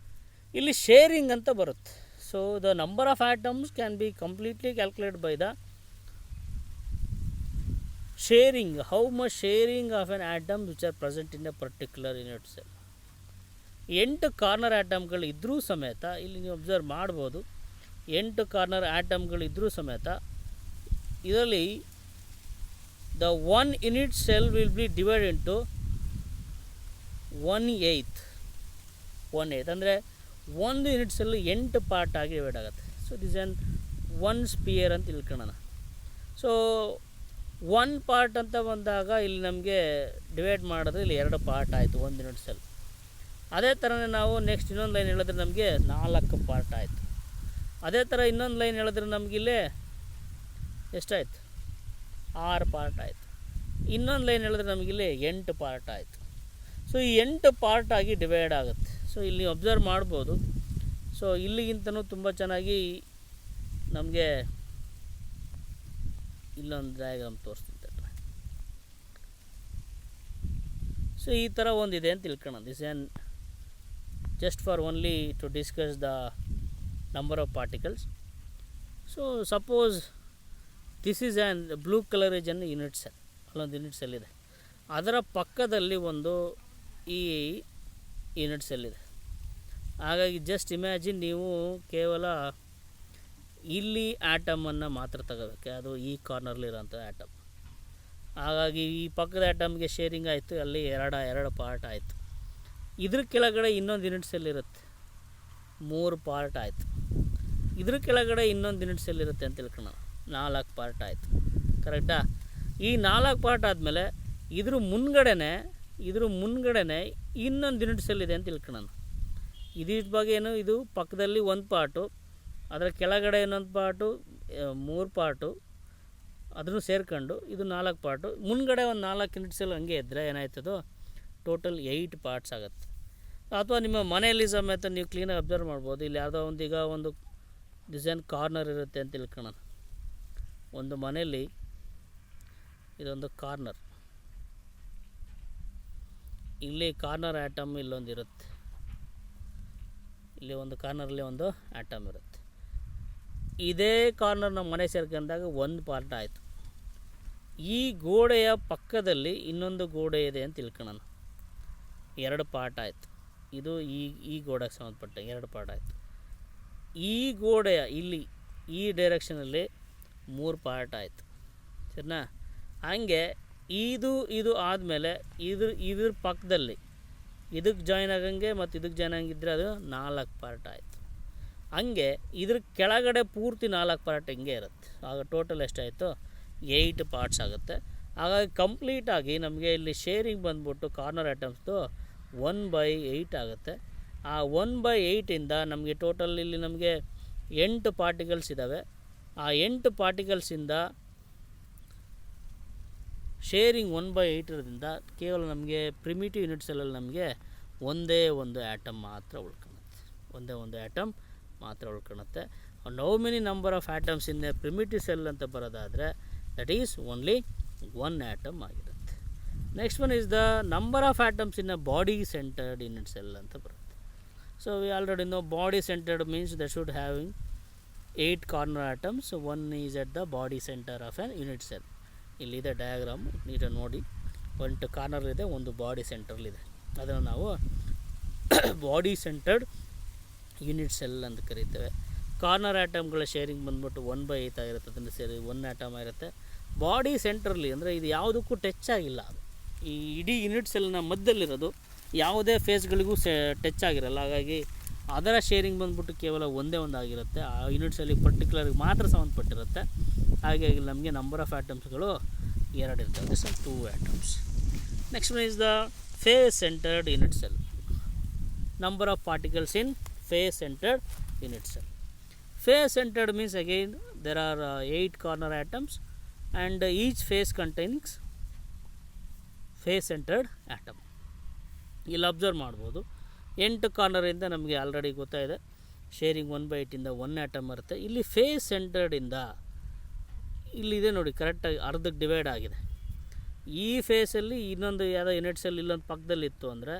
ಇಲ್ಲಿ ಶೇರಿಂಗ್ ಅಂತ ಬರುತ್ತೆ. So the number of atoms can be completely calculate by the sharing, how much sharing of an atom which are present in a particular unit cell. 8 corner ಆಟಮ್ಗಳು ಇದ್ದರೂ ಸಮೇತ ಇಲ್ಲಿ ನೀವು ಅಬ್ಸರ್ವ್ ಮಾಡ್ಬೋದು, 8 ಕಾರ್ನರ್ ಆಟಮ್ಗಳು ಇದ್ದರೂ ಸಮೇತ ಇದರಲ್ಲಿ the 1 unit cell will be divide into 1/8 ಅಂದರೆ ಒಂದು ಯೂನಿಟ್ ಸೆಲ್ಲು 8 ಪಾರ್ಟ್ ಆಗಿ ಡಿವೈಡ್ ಆಗುತ್ತೆ. ಸೊ ದಿಸ್ ಆನ್ 1 ಸ್ಪಿಯರ್ ಅಂತ ತಿಳ್ಕೊಳ್ಳೋಣ. ಸೊ 1 ಪಾರ್ಟ್ ಅಂತ ಬಂದಾಗ ಇಲ್ಲಿ ನಮಗೆ ಡಿವೈಡ್ ಮಾಡಿದ್ರೆ ಇಲ್ಲಿ 2 ಪಾರ್ಟ್ ಆಯಿತು, 1 ಯೂನಿಟ್ ಸೆಲ್. ಅದೇ ಥರನೇ ನಾವು ನೆಕ್ಸ್ಟ್ ಇನ್ನೊಂದು ಲೈನ್ ಹೇಳಿದ್ರೆ ನಮಗೆ 4 ಪಾರ್ಟ್ ಆಯಿತು. ಅದೇ ಥರ ಇನ್ನೊಂದು ಲೈನ್ ಹೇಳಿದ್ರೆ ನಮಗಿಲ್ಲೇ ಎಷ್ಟಾಯಿತು, 6 ಪಾರ್ಟ್ ಆಯಿತು. ಇನ್ನೊಂದು ಲೈನ್ ಹೇಳಿದ್ರೆ ನಮಗಿಲ್ಲಿ 8 ಪಾರ್ಟ್ ಆಯಿತು. ಸೊ ಈ 8 ಪಾರ್ಟ್ ಆಗಿ ಡಿವೈಡ್ ಆಗುತ್ತೆ. ಸೊ ಇಲ್ಲಿ ಅಬ್ಸರ್ವ್ ಮಾಡ್ಬೋದು. ಸೊ ಇಲ್ಲಿಗಿಂತನೂ ತುಂಬ ಚೆನ್ನಾಗಿ ನಮಗೆ ಇಲ್ಲೊಂದು ಡಯಾಗ್ರಾಮ್ ತೋರಿಸ್ತಿದ್ದೆ. ಸೊ ಈ ಥರ ಒಂದಿದೆ ಅಂತ ತಿಳ್ಕೊಳ್ಳೋಣ. This an just for only to discuss the number of particles. So suppose this is an blue colour is an unit cell, ಅಲ್ಲೊಂದು ಯೂನಿಟ್ ಸೆಲ್ ಇದೆ. ಅದರ ಪಕ್ಕದಲ್ಲಿ ಒಂದು ಈ ಯೂನಿಟ್ ಸೆಲ್ ಇದೆ. ಹಾಗಾಗಿ ಜಸ್ಟ್ ಇಮ್ಯಾಜಿನ್ ನೀವು ಕೇವಲ ಇಲ್ಲಿ ಆ್ಯಟಮನ್ನು ಮಾತ್ರ ತಗೋಬೇಕು, ಅದು ಈ ಕಾರ್ನರ್ಲಿರೋಂಥ ಆ್ಯಟಮ್. ಹಾಗಾಗಿ ಈ ಪಕ್ಕದ ಆ್ಯಟಮ್ಗೆ ಶೇರಿಂಗ್ ಆಯಿತು, ಅಲ್ಲಿ ಎರಡು ಪಾರ್ಟ್ ಆಯಿತು. ಇದ್ರ ಕೆಳಗಡೆ ಇನ್ನೊಂದು ಯೂನಿಟ್ ಸೆಲ್ ಇರುತ್ತೆ, 3 ಪಾರ್ಟ್ ಆಯಿತು. ಇದ್ರ ಕೆಳಗಡೆ ಇನ್ನೊಂದು ಯೂನಿಟ್ ಸೆಲ್ ಇರುತ್ತೆ ಅಂತ ತಿಳ್ಕೊಳ್ಳೋಣ, 4 ಪಾರ್ಟ್ ಆಯಿತು. ಕರೆಕ್ಟಾ? ಈ 4 ಪಾರ್ಟ್ ಆದಮೇಲೆ ಇದ್ರ ಮುಂದ್ಗಡೆನೇ ಇನ್ನೊಂದು ಯೂನಿಟ್ ಸೆಲ್ ಇದೆ ಅಂತ ತಿಳ್ಕೊಳ್ಳೋಣ. ಇದ್ರ ಬಗ್ಗೆ ಏನು, ಇದು ಪಕ್ಕದಲ್ಲಿ 1 ಪಾರ್ಟು, ಅದರ ಕೆಳಗಡೆ ಇನ್ನೊಂದು ಪಾರ್ಟು, 3 ಪಾರ್ಟು, ಅದನ್ನು ಸೇರ್ಕೊಂಡು ಇದು 4 ಪಾರ್ಟು. ಮುಂದ್ಗಡೆ ಒಂದು 4 ಯೂನಿಟ್ ಸೆಲ್ ಹಂಗೆ ಇದ್ದರೆ ಏನಾಯ್ತದೋ ಟೋಟಲ್ 8 ಪಾರ್ಟ್ಸ್ ಆಗುತ್ತೆ. ಅಥವಾ ನಿಮ್ಮ ಮನೆಯಲ್ಲಿ ಸಮೇತ ನೀವು ಕ್ಲೀನಾಗಿ ಅಬ್ಸರ್ವ್ ಮಾಡ್ಬೋದು. ಇಲ್ಲಿ ಯಾವುದೋ ಒಂದು ಈಗ ಒಂದು ಡಿಸೈನ್ ಕಾರ್ನರ್ ಇರುತ್ತೆ ಅಂತ ತಿಳ್ಕೊಳ್ಳೋಣ. ಒಂದು ಮನೆಯಲ್ಲಿ ಇದೊಂದು ಕಾರ್ನರ್, ಇಲ್ಲಿ ಕಾರ್ನರ್ ಆ್ಯಟಮ್ ಇಲ್ಲೊಂದು ಇರುತ್ತೆ, ಇಲ್ಲಿ ಒಂದು ಕಾರ್ನರಲ್ಲಿ ಒಂದು ಆ್ಯಟಮ್ ಇರುತ್ತೆ. ಇದೇ ಕಾರ್ನರ್ ನಮ್ಮ ಮನೆ ಸೇರ್ಕೊಂಡಾಗ 1 ಪಾರ್ಟ್ ಆಯಿತು. ಈ ಗೋಡೆಯ ಪಕ್ಕದಲ್ಲಿ ಇನ್ನೊಂದು ಗೋಡೆ ಇದೆ ಅಂತ ತಿಳ್ಕೊಳ್ಳೋಣ, 2 ಪಾರ್ಟ್ ಆಯಿತು. ಇದು ಈ ಗೋಡೆಗೆ ಸಂಬಂಧಪಟ್ಟ 2 ಪಾರ್ಟ್ ಆಯಿತು. ಈ ಗೋಡೆಯ ಇಲ್ಲಿ ಈ ಡೈರೆಕ್ಷನಲ್ಲಿ 3 ಪಾರ್ಟ್ ಆಯಿತು. ಸರಿನಾ? ಹಾಗೆ ಇದು ಆದಮೇಲೆ ಇದ್ರ ಪಕ್ಕದಲ್ಲಿ ಇದಕ್ಕೆ ಜಾಯ್ನ್ ಆಗಂಗೆ ಮತ್ತು ಇದಕ್ಕೆ ಜಾಯ್ನ್ ಆಗಿದ್ದರೆ ಅದು 4 ಪಾರ್ಟ್ ಆಯಿತು. ಹಂಗೆ ಇದ್ರ ಕೆಳಗಡೆ ಪೂರ್ತಿ 4 ಪಾರ್ಟ್ ಹಿಂಗೆ ಇರುತ್ತೆ. ಆಗ ಟೋಟಲ್ ಎಷ್ಟಾಯಿತು, 8 ಪಾರ್ಟ್ಸ್ ಆಗುತ್ತೆ. ಹಾಗಾಗಿ ಕಂಪ್ಲೀಟಾಗಿ ನಮಗೆ ಇಲ್ಲಿ ಶೇರಿಂಗ್ ಬಂದ್ಬಿಟ್ಟು ಕಾರ್ನರ್ ಐಟಮ್ಸ್ದು 1/8 ಆಗುತ್ತೆ. ಆ 1/8ಇಂದ ನಮಗೆ ಟೋಟಲ್ ಇಲ್ಲಿ ನಮಗೆ 8 ಪಾರ್ಟಿಕಲ್ಸ್ ಇದ್ದಾವೆ. ಆ 8 ಪಾರ್ಟಿಕಲ್ಸಿಂದ ಶೇರಿಂಗ್ 1/8 ಇರೋದ್ರಿಂದ ಕೇವಲ ನಮಗೆ ಪ್ರಿಮಿಟಿವ್ ಯೂನಿಟ್ ಸೆಲ್ಲಲ್ಲಿ ನಮಗೆ ಒಂದೇ ಒಂದು ಆ್ಯಟಮ್ ಮಾತ್ರ ಉಳ್ಕೊಳ್ಳುತ್ತೆ. And how many number of atoms in a primitive cell ಅಂತ ಬರೋದಾದರೆ ದಟ್ ಈಸ್ ಓನ್ಲಿ 1 ಆ್ಯಟಮ್ ಆಗಿರುತ್ತೆ. Next one is the number of atoms in a body centred unit cell ಅಂತ ಬರುತ್ತೆ. So we already know body centred means that should having 8 corner atoms. 1 is at the body centre of an unit cell. ಇಲ್ಲಿದೆ ಡಯಾಗ್ರಾಮ್, ನೀಟಾಗಿ ನೋಡಿ. 1 ಕಾರ್ನರ್ ಇದೆ, ಒಂದು ಬಾಡಿ ಸೆಂಟರ್ಲಿದೆ. ಅದನ್ನು ನಾವು ಬಾಡಿ ಸೆಂಟರ್ಡ್ ಯೂನಿಟ್ ಸೆಲ್ ಅಂತ ಕರಿತೇವೆ. ಕಾರ್ನರ್ ಆಟಮ್ಗಳ ಶೇರಿಂಗ್ ಬಂದ್ಬಿಟ್ಟು 1/8 ಆಗಿರುತ್ತೆ, ಅದನ್ನು ಸೇರಿ 1 ಆಟಮ್ ಆಗಿರುತ್ತೆ. ಬಾಡಿ ಸೆಂಟ್ರಲ್ಲಿ ಅಂದರೆ ಇದು ಯಾವುದಕ್ಕೂ ಟಚ್ ಆಗಿಲ್ಲ, ಅದು ಈ ಇಡೀ ಯೂನಿಟ್ ಸೆಲ್ನ ಮಧ್ಯದಲ್ಲಿರೋದು, ಯಾವುದೇ ಫೇಸ್ಗಳಿಗೂ ಟಚ್ ಆಗಿರಲ್ಲ. ಹಾಗಾಗಿ ಅದರ ಶೇರಿಂಗ್ ಬಂದ್ಬಿಟ್ಟು ಕೇವಲ ಒಂದೇ ಒಂದು ಆಗಿರುತ್ತೆ. ಆ ಯೂನಿಟ್ ಸೆಲ್ಲಿಗೆ ಪರ್ಟಿಕ್ಯುಲರ್ಗೆ ಮಾತ್ರ ಸಂಬಂಧಪಟ್ಟಿರುತ್ತೆ. ಹಾಗಾಗಿ ನಮಗೆ ನಂಬರ್ ಆಫ್ ಆಟಮ್ಸ್ಗಳು 2 ಇರ್ತವೆ. This are 2 atoms. Next one is the face centred unit cell. Number of particles in face centred unit cell. Face centered means again there are 8 corner atoms and each face contains face centered atom. ಇಲ್ಲಿ ಅಬ್ಸರ್ವ್ ಮಾಡ್ಬೋದು 8 ಕಾರ್ನರಿಂದ ನಮಗೆ ಆಲ್ರೆಡಿ ಗೊತ್ತಾಯಿದೆ ಶೇರಿಂಗ್ 1/8 ಇಂದ 1 ಆಟಮ್ ಬರುತ್ತೆ. ಇಲ್ಲಿ ಫೇಸ್ ಸೆಂಟರ್ಡಿಂದ ಇಲ್ಲಿದೆ ನೋಡಿ, ಕರೆಕ್ಟಾಗಿ ಅರ್ಧಕ್ಕೆ ಡಿವೈಡ್ ಆಗಿದೆ. ಈ ಫೇಸಲ್ಲಿ ಇನ್ನೊಂದು ಯಾವುದೋ ಯೂನಿಟ್ ಸೆಲ್ ಇಲ್ಲೊಂದು ಪಕ್ಕದಲ್ಲಿ ಇತ್ತು ಅಂದರೆ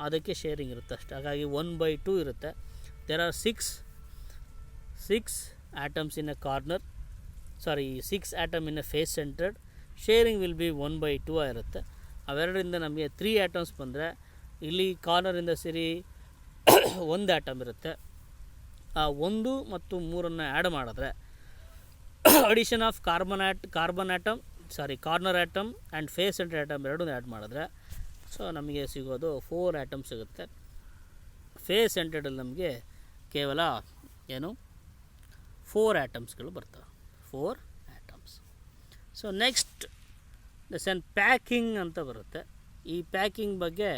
ಅದಕ್ಕೆ ಶೇರಿಂಗ್ ಇರುತ್ತೆ ಅಷ್ಟೇ. ಹಾಗಾಗಿ 1/2 ಇರುತ್ತೆ. There are 6 atoms in a corner, 6 atom in a face centered. Sharing will be 1/2 ಇರುತ್ತೆ. ಅವೆರಡರಿಂದ ನಮಗೆ 3 atoms ಬಂದರೆ ಇಲ್ಲಿ ಕಾರ್ನರಿಂದ ಸೇರಿ 1 ಆಟಮ್ ಇರುತ್ತೆ. ಆ 1 ಮತ್ತು 3 ಆ್ಯಡ್ ಮಾಡಿದ್ರೆ addition of corner atom and face centre atom ಎರಡೂ ಆ್ಯಡ್ ಮಾಡಿದ್ರೆ ಸೊ ನಮಗೆ ಸಿಗೋದು 4 ಆಟಮ್ ಸಿಗುತ್ತೆ. ಫೇಸ್ ಸೆಂಟರ್ಡಲ್ಲಿ ನಮಗೆ ಕೇವಲ 4 ಆಟಮ್ಸ್ಗಳು ಬರ್ತವೆ, 4 atoms. So next lesson packing ಅಂತ ಬರುತ್ತೆ. ಈ ಪ್ಯಾಕಿಂಗ್ ಬಗ್ಗೆ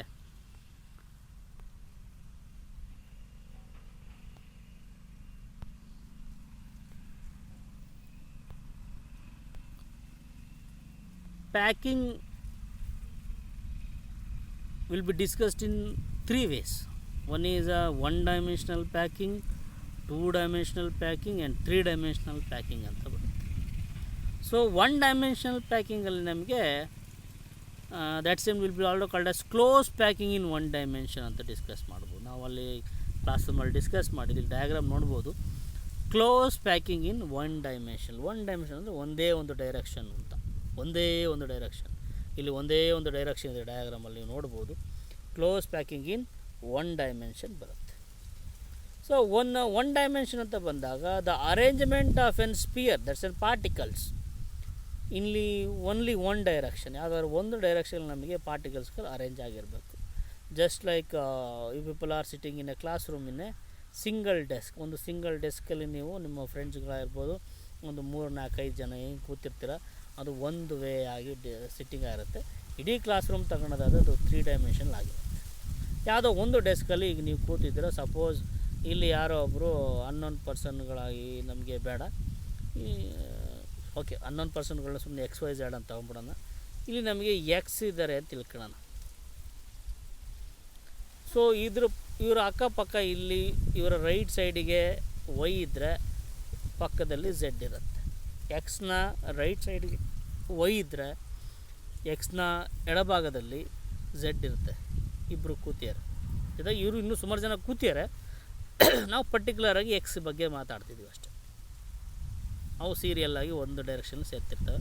packing will be discussed in 3 ways. One is a 1-dimensional packing, 2-dimensional packing and 3-dimensional packing ಅಂತ ಬರುತ್ತೆ. ಸೊ 1-dimensional packing ಅಲ್ಲಿ ನಮಗೆ that same will be also called as close packing in 1 dimension ಅಂತ ಡಿಸ್ಕಸ್ ಮಾಡ್ಬೋದು. ನಾವು ಅಲ್ಲಿ ಕ್ಲಾಸ್ ರೂಮಲ್ಲಿ ಡಿಸ್ಕಸ್ ಮಾಡಿದ್ವಿ, ಡಯಾಗ್ರಾಮ್ ನೋಡ್ಬೋದು. Close packing in 1 dimension. 1 dimension ಅಂದರೆ ಒಂದೇ ಒಂದು ಡೈರೆಕ್ಷನ್ ಅಂತ, ಒಂದೇ ಒಂದು ಡೈರೆಕ್ಷನ್. ಇಲ್ಲಿ ಒಂದೇ ಒಂದು ಡೈರೆಕ್ಷನ್ ಇದೆ, ಡಯಾಗ್ರಾಮಲ್ಲಿ ನೀವು ನೋಡ್ಬೋದು. ಕ್ಲೋಸ್ ಪ್ಯಾಕಿಂಗ್ ಇನ್ 1 dimension ಬರುತ್ತೆ. ಸೊ 1 dimension ಅಂತ ಬಂದಾಗ the arrangement of n sphere, that's n particles, ಇಲ್ಲಿ ಓನ್ಲಿ 1 ಡೈರೆಕ್ಷನ್, ಯಾವುದಾದ್ರು ಒಂದು ಡೈರೆಕ್ಷನ್ ನಮಗೆ ಪಾರ್ಟಿಕಲ್ಸ್ಗಳು ಅರೇಂಜ್ ಆಗಿರಬೇಕು. Just like you people are sitting in a classroom in a single desk. ಒಂದು ಸಿಂಗಲ್ ಡೆಸ್ಕಲ್ಲಿ ನೀವು ನಿಮ್ಮ ಫ್ರೆಂಡ್ಸ್ಗಳಾಗಿರ್ಬೋದು, ಒಂದು 3-4-5 ಜನ ಹೆಂಗೆ ಕೂತಿರ್ತೀರ, ಅದು ಒಂದು ವೇ ಆಗಿ ಸಿಟ್ಟಿಂಗ್ ಆಗಿರುತ್ತೆ. ಇಡೀ ಕ್ಲಾಸ್ ರೂಮ್ ತಗೊಳೋದಾದ್ರೆ ಅದು 3 dimension ಆಗಿರುತ್ತೆ. ಯಾವುದೋ ಒಂದು ಡೆಸ್ಕಲ್ಲಿ ಈಗ ನೀವು ಕೂತಿದ್ದೀರ, ಸಪೋಸ್ ಇಲ್ಲಿ ಯಾರೋ ಒಬ್ಬರು ಅನ್ನೋನ್ ಪರ್ಸನ್ಗಳಾಗಿ ನಮಗೆ ಬೇಡ, ಓಕೆ ಅನ್ನೋನ್ ಪರ್ಸನ್ಗಳನ್ನ ಸುಮ್ಮನೆ XYZ ಅಂತ ತೊಗೊಂಬಿಡೋಣ. ಇಲ್ಲಿ ನಮಗೆ ಎಕ್ಸ್ ಇದ್ದಾರೆ ಅಂತ ತಿಳ್ಕೊಳ್ಳೋಣ. ಸೊ ಇವರ ಅಕ್ಕಪಕ್ಕ ಇಲ್ಲಿ ಇವರ ರೈಟ್ ಸೈಡಿಗೆ ವೈ ಇದ್ದರೆ ಪಕ್ಕದಲ್ಲಿ ಝೆಡ್ ಇರುತ್ತೆ. ಎಕ್ಸ್ನ ರೈಟ್ ಸೈಡ್ಗೆ ವೈ ಇದ್ದರೆ ಎಕ್ಸ್ನ ಎಡಭಾಗದಲ್ಲಿ ಝೆಡ್ ಇರುತ್ತೆ. ಇಬ್ಬರು ಕೂತಿದ್ದಾರೆ. ಇವರು ಇನ್ನೂ ಸುಮಾರು ಜನ ಕೂತಿದ್ದಾರೆ. ನಾವು ಪರ್ಟಿಕ್ಯುಲರಾಗಿ ಎಕ್ಸ್ ಬಗ್ಗೆ ಮಾತಾಡ್ತಿದ್ದೀವಿ ಅಷ್ಟೆ. ಅವು ಸೀರಿಯಲ್ಲಾಗಿ ಒಂದು ಡೈರೆಕ್ಷನ್ ಸೇರ್ತಿರ್ತವೆ.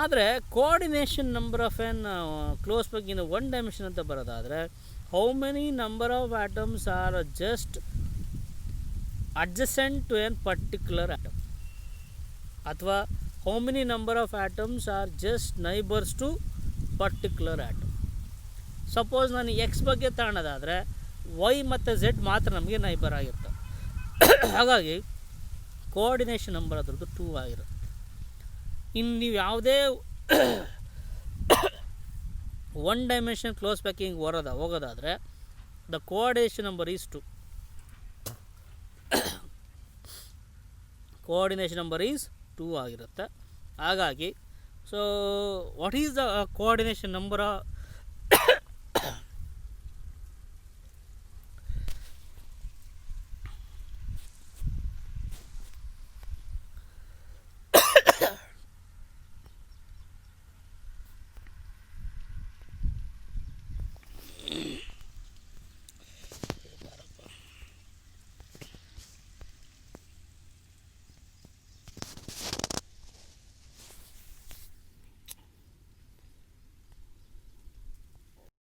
ಆದರೆ coordination number of N close packing in 1 dimension ಅಂತ ಬರೋದಾದರೆ how many number of atoms are just adjacent to a particular atom, ಅಥವಾ how many number of atoms are just neighbors to particular atom. Suppose ನಾನು ಎಕ್ಸ್ ಬಗ್ಗೆ ತಗೊಳ್ಳೋದಾದರೆ ವೈ ಮತ್ತು ಝೆಡ್ ಮಾತ್ರ ನಮಗೆ ನೈಬರ್ ಆಗಿರ್ತವೆ. ಹಾಗಾಗಿ ಕೋಆರ್ಡಿನೇಷನ್ ನಂಬರ್ ಅದರದ್ದು 2 ಆಗಿರುತ್ತೆ. ಇನ್ನು ನೀವು ಯಾವುದೇ 1 dimension ಕ್ಲೋಸ್ ಪ್ಯಾಕಿಂಗ್ ಹೋಗೋದಾದರೆ the coordination number is 2. Coordination number is 2 ಆಗಿರುತ್ತೆ. ಹಾಗಾಗಿ so what is the coordination number